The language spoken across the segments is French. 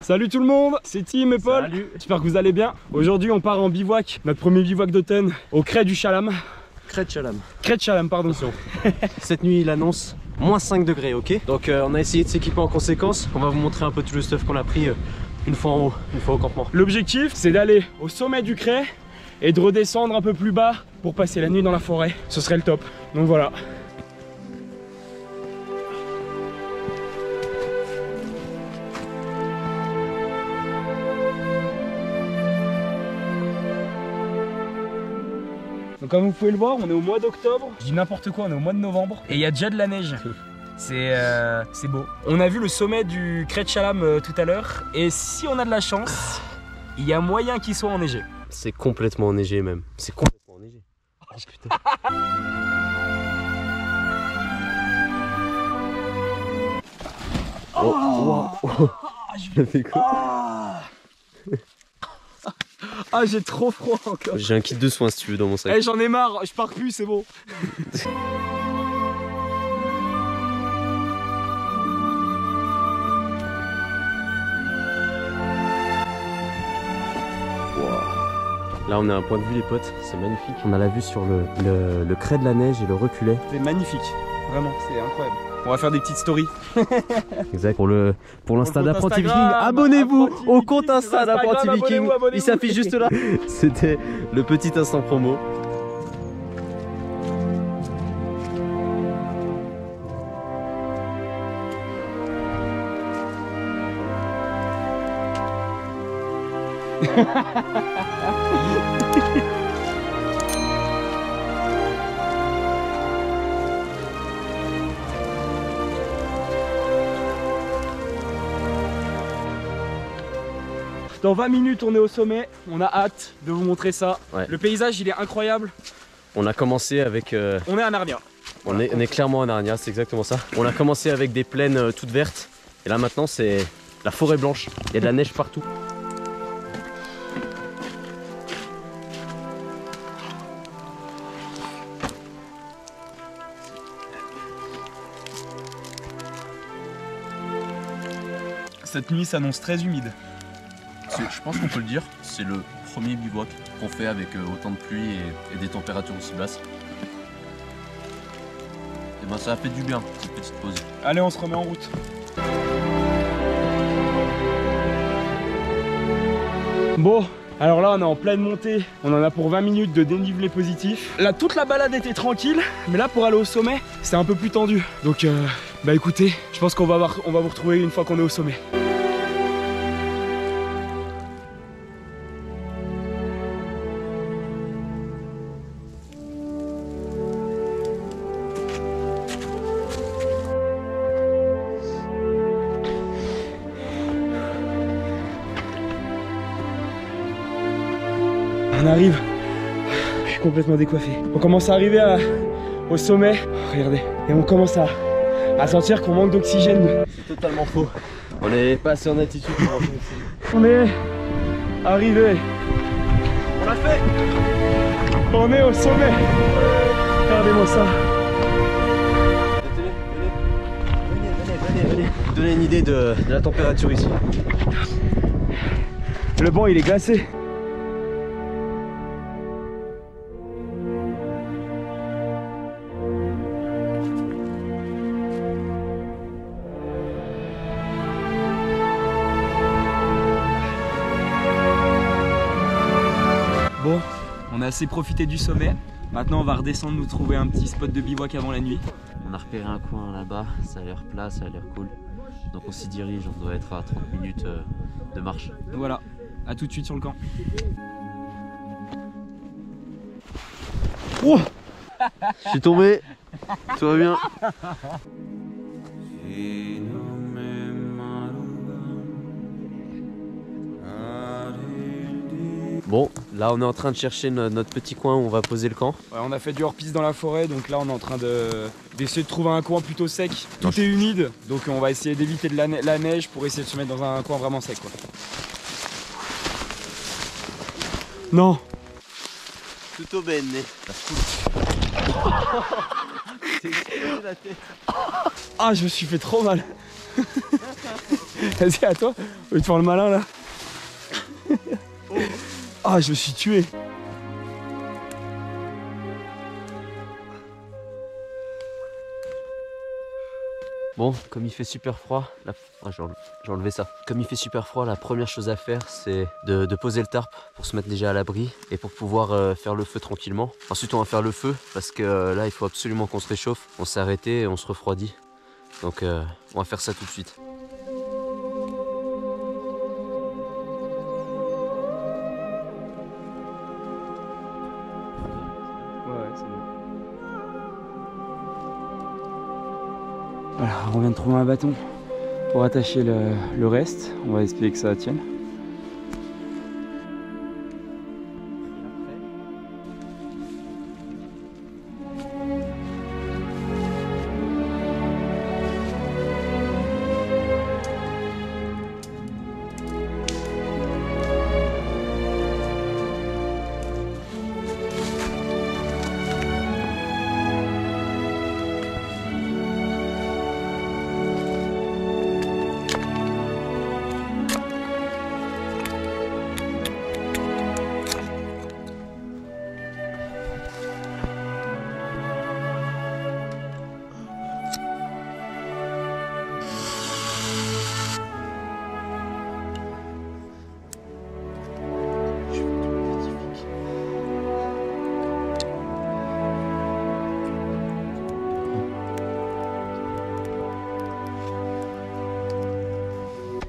Salut tout le monde, c'est Tim et Paul. J'espère que vous allez bien. Aujourd'hui on part en bivouac, notre premier bivouac d'automne au Crêt du Chalam. Crêt de Chalam. Crêt de Chalam, pardon. Cette nuit il annonce moins 5 degrés, ok. Donc on a essayé de s'équiper en conséquence. On va vous montrer un peu tout le stuff qu'on a pris une fois en haut, une fois au campement. L'objectif c'est d'aller au sommet du Crêt et de redescendre un peu plus bas pour passer la nuit dans la forêt. Ce serait le top. Donc voilà. Donc comme vous pouvez le voir, on est au mois d'octobre. Je dis n'importe quoi, on est au mois de novembre. Et il y a déjà de la neige. C'est beau. On a vu le sommet du Crêt de Chalam tout à l'heure. Et si on a de la chance, il y a moyen qu'il soit enneigé. C'est complètement enneigé même. C'est complètement enneigé. Oh putain. Oh, wow. Je fais quoi? Ah, j'ai trop froid encore. J'ai un kit de soins si tu veux dans mon sac. Eh, j'en ai marre, je pars plus, c'est bon. Là on a un point de vue les potes, c'est magnifique. On a la vue sur le crêt de la neige et le reculé. C'est magnifique, vraiment, c'est incroyable. On va faire des petites stories. Exact. Pour l'Insta d'Apprenti Viking, abonnez-vous au compte Insta d'Apprenti Viking. Il s'affiche juste là. C'était le petit instant promo. Dans 20 minutes on est au sommet, on a hâte de vous montrer ça. Ouais. Le paysage il est incroyable. On a commencé avec... On est à Narnia. On est clairement à Narnia, c'est exactement ça. On a commencé avec des plaines toutes vertes. Et là maintenant c'est la forêt blanche. Il y a de la neige partout. Cette nuit s'annonce très humide. Je pense qu'on peut le dire, c'est le premier bivouac qu'on fait avec autant de pluie et des températures aussi basses. Et ben ça a fait du bien, cette petite pause. Allez, on se remet en route. Bon, alors là on est en pleine montée, on en a pour 20 minutes de dénivelé positif. Là toute la balade était tranquille, mais là pour aller au sommet, c'est un peu plus tendu. Donc bah écoutez, je pense qu'on va vous retrouver une fois qu'on est au sommet. On arrive, je suis complètement décoiffé. On commence à arriver au sommet, regardez, et on commence à sentir qu'on manque d'oxygène. C'est totalement faux. On est passé en altitude pour manger aussi. On est arrivé. On l'a fait. On est au sommet. Regardez-moi ça. Venez. Vous donner une idée de la température ici. Le banc il est glacé. Bon, on a assez profité du sommet. Maintenant on va redescendre nous trouver un petit spot de bivouac avant la nuit. On a repéré un coin là-bas, ça a l'air plat, ça a l'air cool. Donc on s'y dirige, on doit être à 30 minutes de marche. Voilà, à tout de suite sur le camp. Oh, je suis tombé, tout va bien. Bon, là on est en train de chercher notre petit coin où on va poser le camp. Ouais, on a fait du hors-piste dans la forêt, donc là on est en train d'essayer de trouver un coin plutôt sec. Tout est humide, donc on va essayer d'éviter de la neige pour essayer de se mettre dans un coin vraiment sec, quoi. Non. Tutto bene. Ah, je me suis fait trop mal. Vas-y, à toi. Au lieu de faire le malin là. Ah, je me suis tué. Bon, comme il fait super froid, j'ai enlevé ça. Comme il fait super froid, la première chose à faire, c'est de poser le tarp pour se mettre déjà à l'abri et pour pouvoir faire le feu tranquillement. Ensuite, on va faire le feu parce que là, il faut absolument qu'on se réchauffe. On s'est arrêté et on se refroidit. Donc, on va faire ça tout de suite. Voilà, on vient de trouver un bâton pour attacher le reste. On va espérer que ça tienne.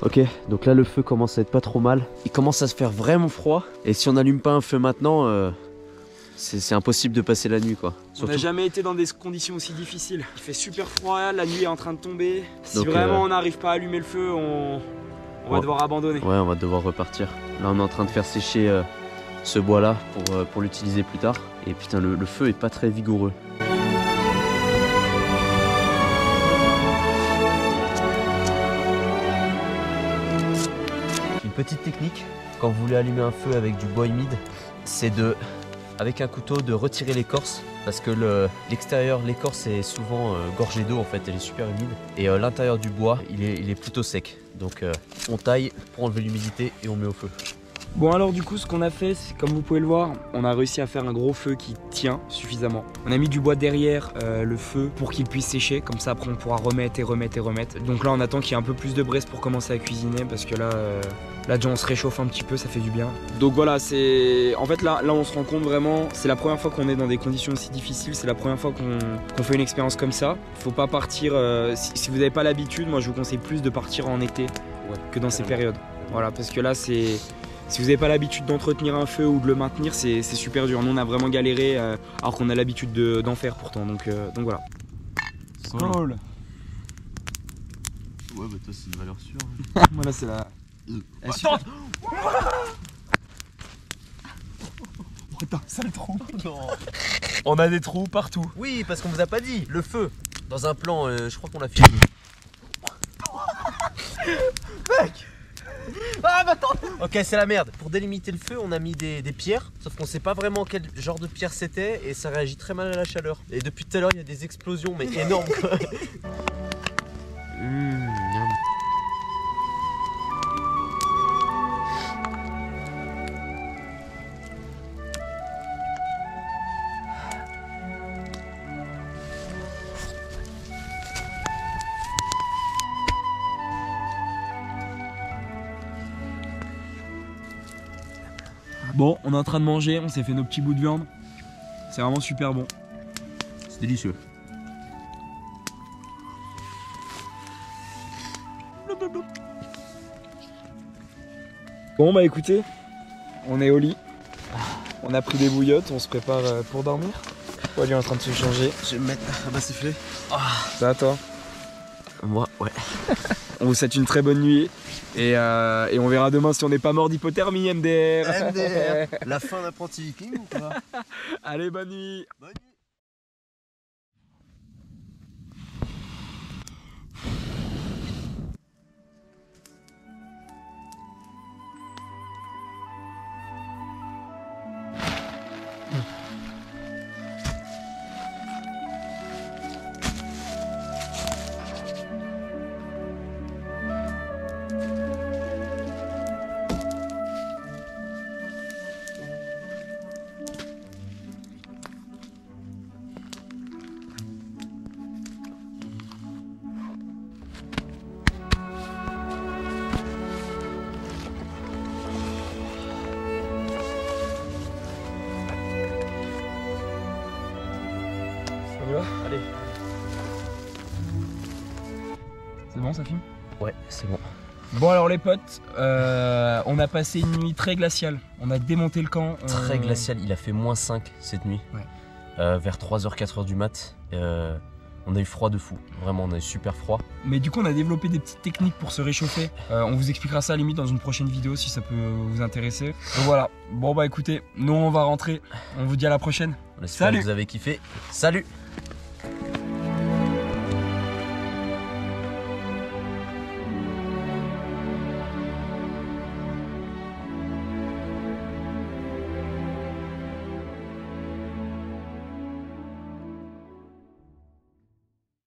Ok, donc là le feu commence à être pas trop mal. Il commence à se faire vraiment froid. Et si on n'allume pas un feu maintenant, c'est impossible de passer la nuit quoi. Surtout... On n'a jamais été dans des conditions aussi difficiles. Il fait super froid, la nuit est en train de tomber. Si donc, vraiment on n'arrive pas à allumer le feu, on va devoir abandonner. Ouais, on va devoir repartir. Là on est en train de faire sécher ce bois là pour l'utiliser plus tard. Et putain, le feu est pas très vigoureux. Petite technique, quand vous voulez allumer un feu avec du bois humide, c'est avec un couteau, de retirer l'écorce parce que l'extérieur, l'écorce est souvent gorgée d'eau en fait, elle est super humide. Et l'intérieur du bois, il est plutôt sec. Donc on taille pour enlever l'humidité et on met au feu. Bon alors du coup ce qu'on a fait, c'est comme vous pouvez le voir, on a réussi à faire un gros feu qui tient suffisamment. On a mis du bois derrière le feu pour qu'il puisse sécher, comme ça après on pourra remettre et remettre et remettre. Donc là on attend qu'il y ait un peu plus de braise pour commencer à cuisiner parce que là déjà on se réchauffe un petit peu, ça fait du bien. Donc voilà, c'est en fait là on se rend compte vraiment, c'est la première fois qu'on est dans des conditions aussi difficiles, c'est la première fois qu'on fait une expérience comme ça. Faut pas partir, si vous n'avez pas l'habitude, moi je vous conseille plus de partir en été que dans ces périodes. Voilà, parce que là c'est... Si vous n'avez pas l'habitude d'entretenir un feu ou de le maintenir, c'est super dur. Nous on a vraiment galéré alors qu'on a l'habitude d'en faire pourtant. Donc voilà. Cool. Ouais bah toi c'est une valeur sûre. Moi là c'est la... Attends. Putain, sale trou. On a des trous partout. Oui, parce qu'on vous a pas dit, le feu. Dans un plan, je crois qu'on l'a filmé. Mec. Ah bah attends. Ok, c'est la merde. Pour délimiter le feu, on a mis des pierres, sauf qu'on sait pas vraiment quel genre de pierre c'était et ça réagit très mal à la chaleur. Et depuis tout à l'heure, il y a des explosions, mais énormes quoi. Bon, on est en train de manger, on s'est fait nos petits bouts de viande. C'est vraiment super bon. C'est délicieux. Bon bah écoutez, on est au lit. On a pris des bouillottes, on se prépare pour dormir. Wally est en train de se changer. Je vais me mettre à bas siffler. Ça va toi? Moi, ouais. On vous souhaite une très bonne nuit. Et on verra demain si on n'est pas mort d'hypothermie, MDR. MDR. La fin d'apprenti viking ou quoi? Allez, bonne nuit. Bonne nuit. bon, ça filme? Ouais, c'est bon. Bon alors les potes, on a passé une nuit très glaciale. On a démonté le camp. Très glacial, il a fait -5 cette nuit. Ouais. Vers 3h, 4h du mat. On a eu froid de fou. Vraiment, on a eu super froid. Mais du coup, on a développé des petites techniques pour se réchauffer. On vous expliquera ça à la limite dans une prochaine vidéo si ça peut vous intéresser. Donc voilà. Bon bah écoutez, nous on va rentrer. On vous dit à la prochaine. On espère Salut. que vous avez kiffé. Salut!